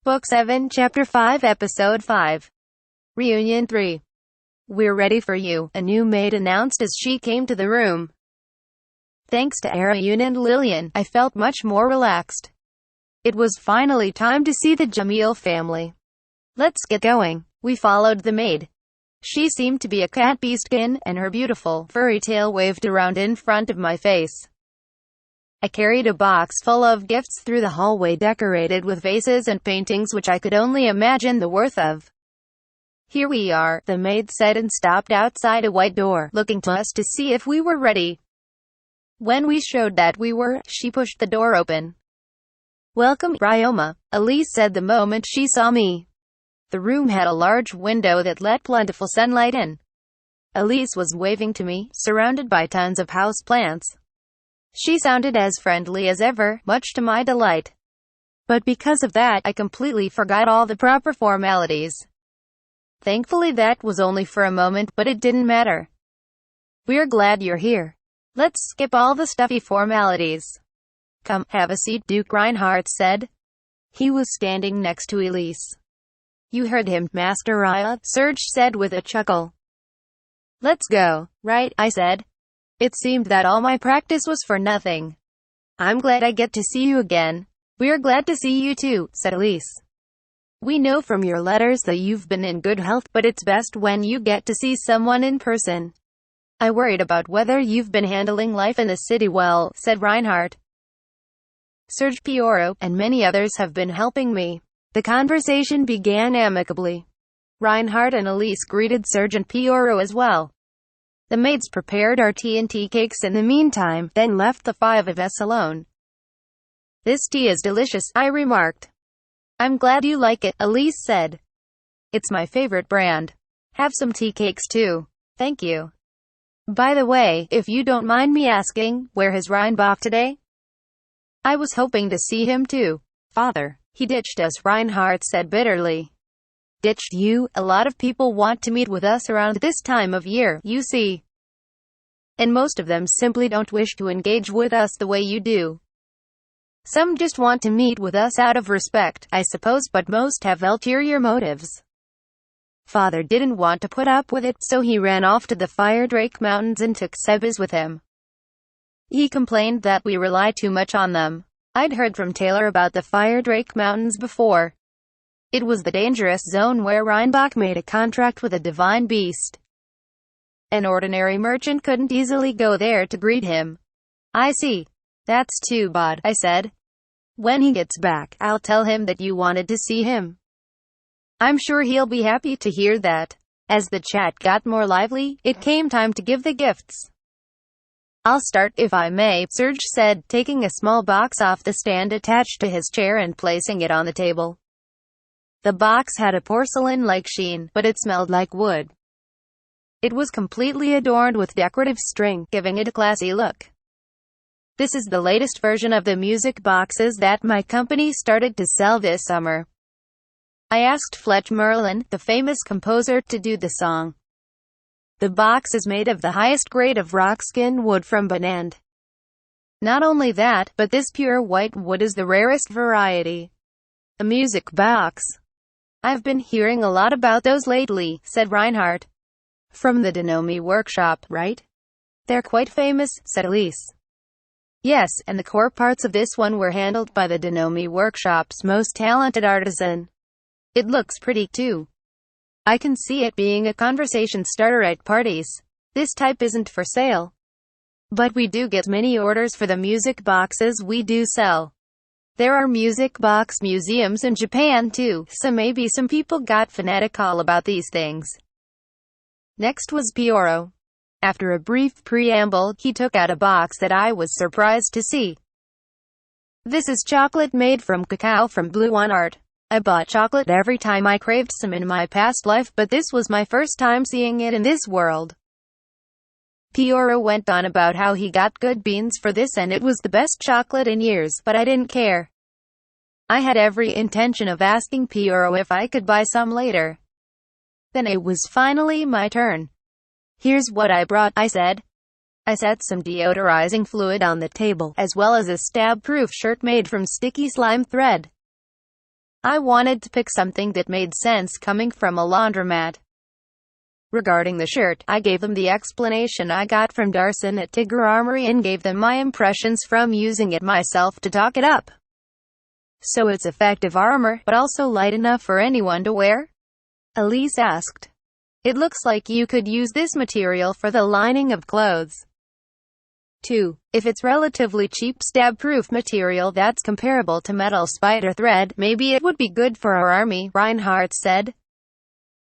Book 7, Chapter 5, Episode 5. Reunion 3. "We're ready for you," a new maid announced as she came to the room. Thanks to Arayun and Lillian, I felt much more relaxed. It was finally time to see the Jamil family. "Let's get going." We followed the maid. She seemed to be a cat beastkin, and her beautiful, furry tail waved around in front of my face. I carried a box full of gifts through the hallway decorated with vases and paintings which I could only imagine the worth of. "Here we are," the maid said and stopped outside a white door, looking to us to see if we were ready. When we showed that we were, she pushed the door open. "Welcome, Ryoma," Elise said the moment she saw me. The room had a large window that let plentiful sunlight in. Elise was waving to me, surrounded by tons of house plants. She sounded as friendly as ever, much to my delight. But because of that, I completely forgot all the proper formalities. Thankfully that was only for a moment, but it didn't matter. "We're glad you're here. Let's skip all the stuffy formalities. Come, have a seat," Duke Reinhardt said. He was standing next to Elise. "You heard him, Master Raya," Serge said with a chuckle. "Let's go." "Right," I said. It seemed that all my practice was for nothing. "I'm glad I get to see you again." "We're glad to see you too," said Elise. "We know from your letters that you've been in good health, but it's best when you get to see someone in person. I worried about whether you've been handling life in the city well," said Reinhardt. "Serge, Pioro, and many others have been helping me." The conversation began amicably. Reinhardt and Elise greeted Serge and Pioro as well. The maids prepared our tea and tea cakes in the meantime, then left the five of us alone. "This tea is delicious," I remarked. "I'm glad you like it," Elise said. "It's my favorite brand. Have some tea cakes too." "Thank you. By the way, if you don't mind me asking, where is Reinbach today? I was hoping to see him too." "Father, he ditched us," Reinhardt said bitterly. "Ditched you? A lot of people want to meet with us around this time of year, you see. And most of them simply don't wish to engage with us the way you do. Some just want to meet with us out of respect, I suppose, but most have ulterior motives. Father didn't want to put up with it, so he ran off to the Firedrake Mountains and took Sebas with him. He complained that we rely too much on them. I'd heard from Taylor about the Firedrake Mountains before. It was the dangerous zone where Reinbach made a contract with a divine beast. An ordinary merchant couldn't easily go there to greet him." "I see. That's too bad," I said. "When he gets back, I'll tell him that you wanted to see him. I'm sure he'll be happy to hear that." As the chat got more lively, it came time to give the gifts. "I'll start, if I may," Serge said, taking a small box off the stand attached to his chair and placing it on the table. The box had a porcelain-like sheen, but it smelled like wood. It was completely adorned with decorative string, giving it a classy look. "This is the latest version of the music boxes that my company started to sell this summer. I asked Fletch Merlin, the famous composer, to do the song. The box is made of the highest grade of rockskin wood from Banand. Not only that, but this pure white wood is the rarest variety. A music box. I've been hearing a lot about those lately," said Reinhardt. "From the Denomi workshop, right? They're quite famous," said Elise. "Yes, and the core parts of this one were handled by the Denomi workshop's most talented artisan. It looks pretty too. I can see it being a conversation starter at parties. This type isn't for sale. But we do get many orders for the music boxes we do sell. There are music box museums in Japan too, so maybe some people got fanatical about these things." Next was Pioro. After a brief preamble, he took out a box that I was surprised to see. "This is chocolate made from cacao from Blue One Art. I bought chocolate every time I craved some in my past life, but this was my first time seeing it in this world." Pioro went on about how he got good beans for this and it was the best chocolate in years, but I didn't care. I had every intention of asking Pioro if I could buy some later. Then it was finally my turn. "Here's what I brought," I said. I set some deodorizing fluid on the table, as well as a stab-proof shirt made from sticky slime thread. I wanted to pick something that made sense coming from a laundromat. Regarding the shirt, I gave them the explanation I got from Darson at Tigger Armory and gave them my impressions from using it myself to talk it up. So it's effective armor, but also light enough for anyone to wear? Elise asked. It looks like you could use this material for the lining of clothes. 2. If it's relatively cheap stab-proof material that's comparable to metal spider thread, maybe it would be good for our army, Reinhardt said.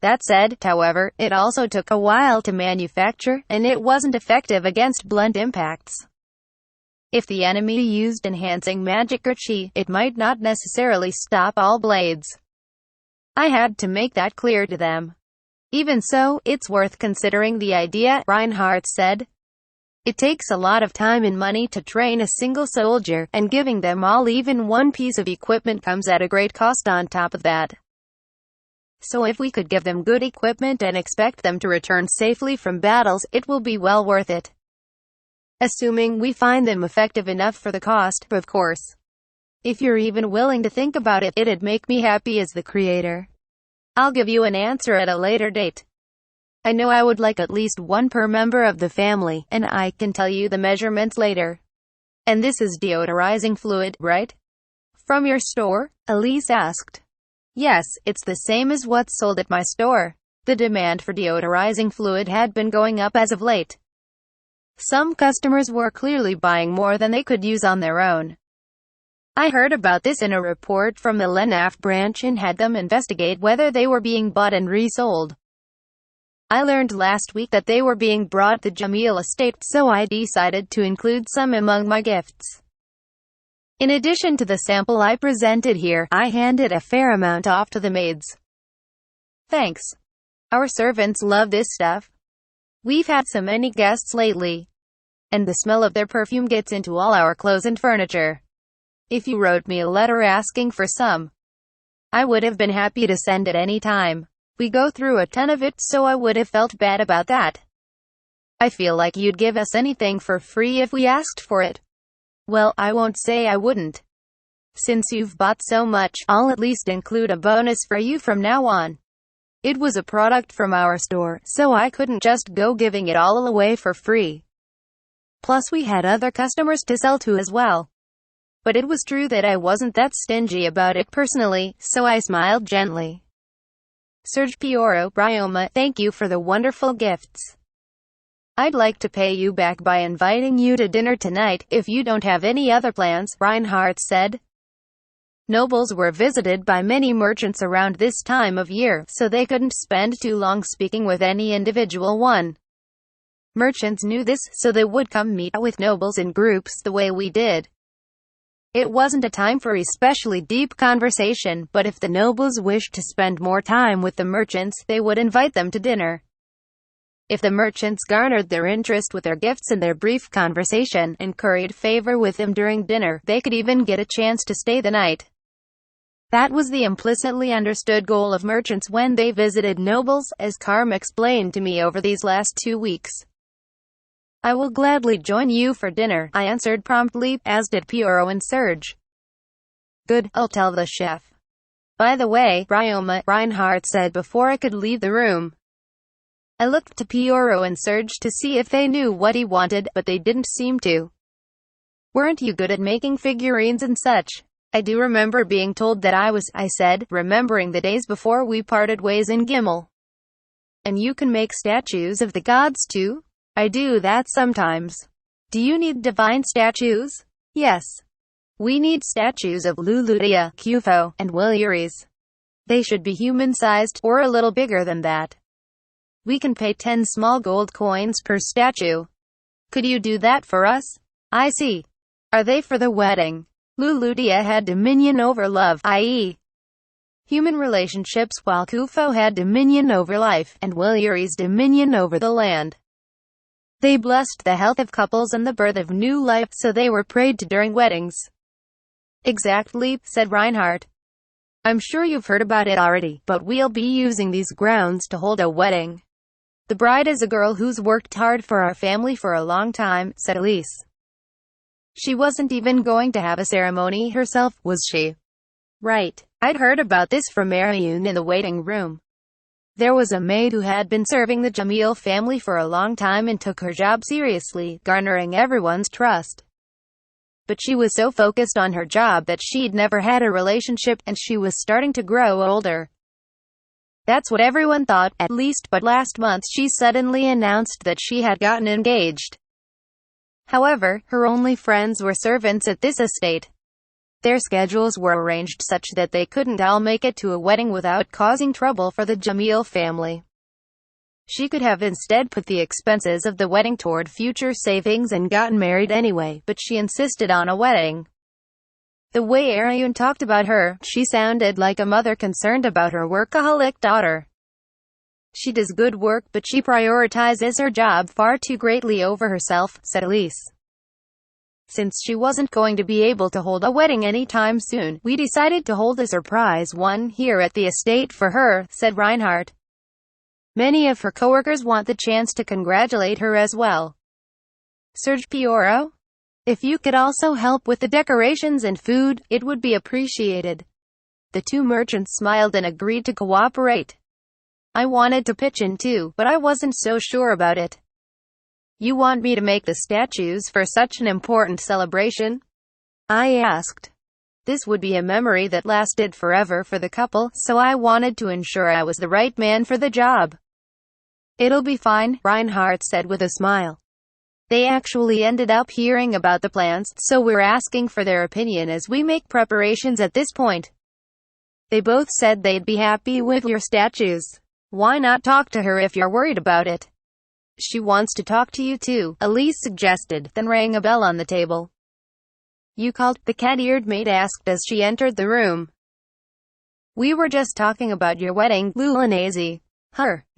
That said, however, it also took a while to manufacture, and it wasn't effective against blunt impacts. If the enemy used enhancing magic or chi, it might not necessarily stop all blades. I had to make that clear to them. Even so, it's worth considering the idea, Reinhardt said. It takes a lot of time and money to train a single soldier, and giving them all even one piece of equipment comes at a great cost on top of that. So if we could give them good equipment and expect them to return safely from battles, it will be well worth it. Assuming we find them effective enough for the cost, of course. If you're even willing to think about it, it'd make me happy as the creator. I'll give you an answer at a later date. I know I would like at least one per member of the family, and I can tell you the measurements later. And this is deodorizing fluid, right? From your store? Elise asked. Yes, it's the same as what's sold at my store. The demand for deodorizing fluid had been going up as of late. Some customers were clearly buying more than they could use on their own. I heard about this in a report from the Lenaf branch and had them investigate whether they were being bought and resold. I learned last week that they were being brought to Jamil estate, so I decided to include some among my gifts. In addition to the sample I presented here, I handed a fair amount off to the maids. Thanks. Our servants love this stuff. We've had so many guests lately. And the smell of their perfume gets into all our clothes and furniture. If you wrote me a letter asking for some, I would have been happy to send it any time. We go through a ton of it, so I would have felt bad about that. I feel like you'd give us anything for free if we asked for it. Well, I won't say I wouldn't. Since you've bought so much, I'll at least include a bonus for you from now on. It was a product from our store, so I couldn't just go giving it all away for free. Plus we had other customers to sell to as well. But it was true that I wasn't that stingy about it personally, so I smiled gently. Serge Pioro, Bryoma, thank you for the wonderful gifts. I'd like to pay you back by inviting you to dinner tonight, if you don't have any other plans, Reinhardt said. Nobles were visited by many merchants around this time of year, so they couldn't spend too long speaking with any individual one. Merchants knew this, so they would come meet with nobles in groups the way we did. It wasn't a time for especially deep conversation, but if the nobles wished to spend more time with the merchants, they would invite them to dinner. If the merchants garnered their interest with their gifts and their brief conversation, and curried favor with them during dinner, they could even get a chance to stay the night. That was the implicitly understood goal of merchants when they visited nobles, as Carm explained to me over these last 2 weeks. I will gladly join you for dinner, I answered promptly, as did Pioro and Serge. Good, I'll tell the chef. By the way, Bryoma, Reinhardt said before I could leave the room. I looked to Pioro and Serge to see if they knew what he wanted, but they didn't seem to. Weren't you good at making figurines and such? I do remember being told that I said, remembering the days before we parted ways in Gimel. And you can make statues of the gods too? I do that sometimes. Do you need divine statues? Yes. We need statues of Luludia, Kufo, and Williries. They should be human-sized, or a little bigger than that. We can pay 10 small gold coins per statue. Could you do that for us? I see. Are they for the wedding? Luludia had dominion over love, i.e. human relationships, while Kufo had dominion over life, and Williries dominion over the land. They blessed the health of couples and the birth of new life, so they were prayed to during weddings. Exactly, said Reinhardt. I'm sure you've heard about it already, but we'll be using these grounds to hold a wedding. The bride is a girl who's worked hard for our family for a long time, said Elise. She wasn't even going to have a ceremony herself, was she? Right. I'd heard about this from Arayun in the waiting room. There was a maid who had been serving the Jamil family for a long time and took her job seriously, garnering everyone's trust. But she was so focused on her job that she'd never had a relationship, and she was starting to grow older. That's what everyone thought, at least, but last month she suddenly announced that she had gotten engaged. However, her only friends were servants at this estate. Their schedules were arranged such that they couldn't all make it to a wedding without causing trouble for the Jamil family. She could have instead put the expenses of the wedding toward future savings and gotten married anyway, but she insisted on a wedding. The way Arayun talked about her, she sounded like a mother concerned about her workaholic daughter. She does good work, but she prioritizes her job far too greatly over herself, said Elise. Since she wasn't going to be able to hold a wedding anytime soon, we decided to hold a surprise one here at the estate for her, said Reinhardt. Many of her coworkers want the chance to congratulate her as well. Serge Pioro? If you could also help with the decorations and food, it would be appreciated. The two merchants smiled and agreed to cooperate. I wanted to pitch in too, but I wasn't so sure about it. You want me to make the statues for such an important celebration? I asked. This would be a memory that lasted forever for the couple, so I wanted to ensure I was the right man for the job. It'll be fine, Reinhardt said with a smile. They actually ended up hearing about the plans, so we're asking for their opinion as we make preparations at this point. They both said they'd be happy with your statues. Why not talk to her if you're worried about it? She wants to talk to you too, Elise suggested, then rang a bell on the table. You called? The cat-eared maid asked as she entered the room. We were just talking about your wedding, Lulanese.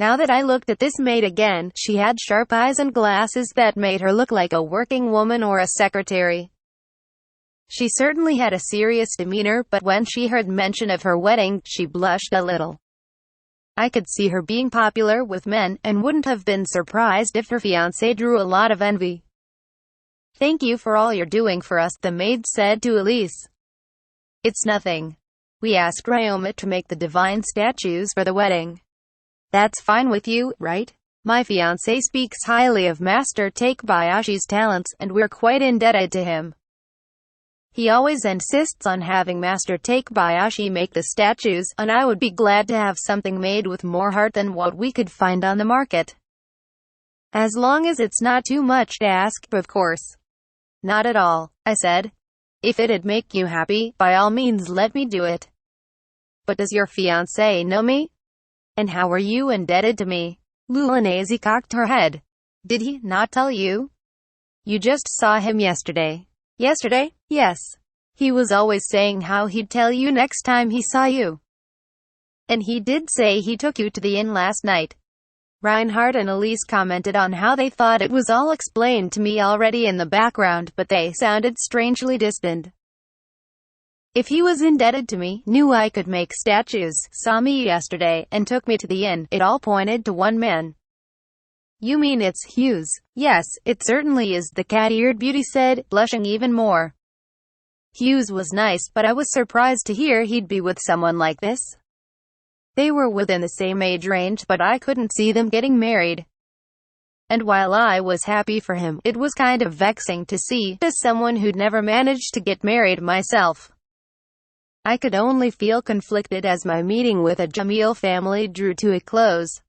Now that I looked at this maid again, she had sharp eyes and glasses that made her look like a working woman or a secretary. She certainly had a serious demeanor, but when she heard mention of her wedding, she blushed a little. I could see her being popular with men, and wouldn't have been surprised if her fiancé drew a lot of envy. Thank you for all you're doing for us, the maid said to Elise. It's nothing. We asked Ryoma to make the divine statues for the wedding. That's fine with you, right? My fiancé speaks highly of Master Takebayashi's talents, and we're quite indebted to him. He always insists on having Master Takebayashi make the statues, and I would be glad to have something made with more heart than what we could find on the market. As long as it's not too much to ask, of course. Not at all, I said. If it'd make you happy, by all means let me do it. But does your fiancé know me? And how are you indebted to me? Lulanese cocked her head. Did he not tell you? You just saw him yesterday. Yesterday? Yes. He was always saying how he'd tell you next time he saw you. And he did say he took you to the inn last night. Reinhardt and Elise commented on how they thought it was all explained to me already in the background, but they sounded strangely distant. If he was indebted to me, knew I could make statues, saw me yesterday, and took me to the inn, it all pointed to one man. You mean it's Hughes? Yes, it certainly is, the cat-eared beauty said, blushing even more. Hughes was nice, but I was surprised to hear he'd be with someone like this. They were within the same age range, but I couldn't see them getting married. And while I was happy for him, it was kind of vexing to see, as someone who'd never managed to get married myself. I could only feel conflicted as my meeting with a Jamil family drew to a close.